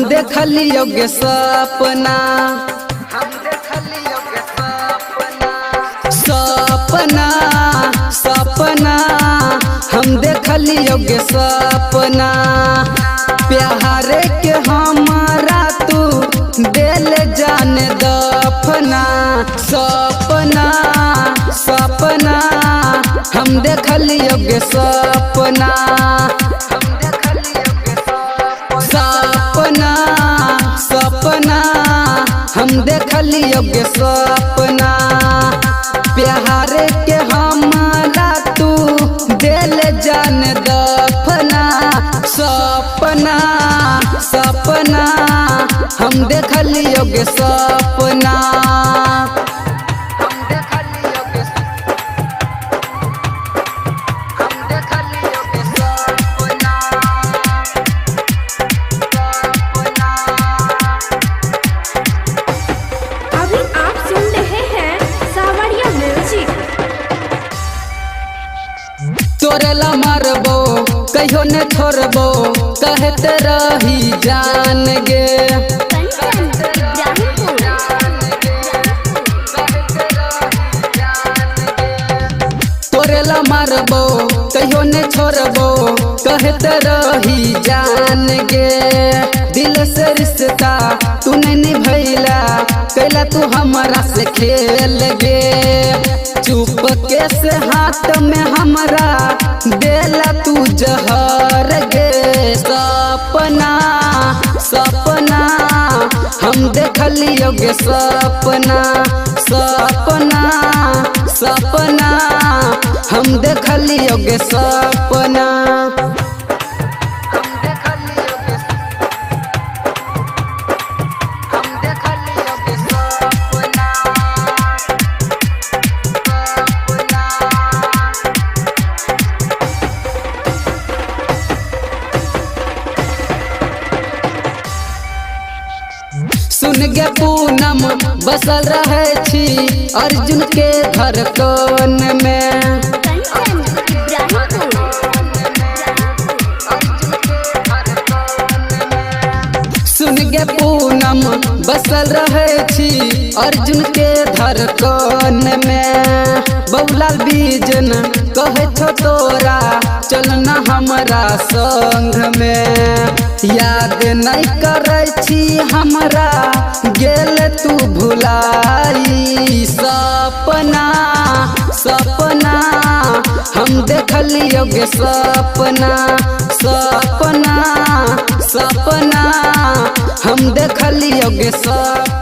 हम देखलियो गे सपना, सपना सपना हम देखलियो गे सपना। प्यार के हमारा तू दिल जान दफना। सपना सपना हम देखलियो गे सपना, सपना सपना हम देखलियो गे सपना। प्यार के हमारा तू दिल जान दफना। सपना सपना हम देखलियो गे सपना। अभी आप सुन रहे हैं सावरिया म्यूजिक। तोरेला मारबो कहियो न छोड़बो, कहते रही जान गे। तोरेला मारबो कहियो न छोड़बो, कहते रही जान गे। दिल से रिश्ता तू नहीं निभैला, कैला तू हमारा से खेल गे। चुपके से हाथ में हमारा देला तू जहर गे। सपना सपना हम देखलियो गे सपना, सपना सपना हम देखलियो गे सपना। सुन गे पूनम बसल रहे छी अर्जुन के धड़कन में। सुन गे पूनम बसल रहे छी अर्जुन के धड़कन में। बबुलाल बीजन कहे छो तोरा चलना हमारा संग में। याद नहीं करे छी हमरा गेल तू भुलाई। सपना सपना हम देखलियो गे सपना, सपना सपना हम देखलियो गे सपना।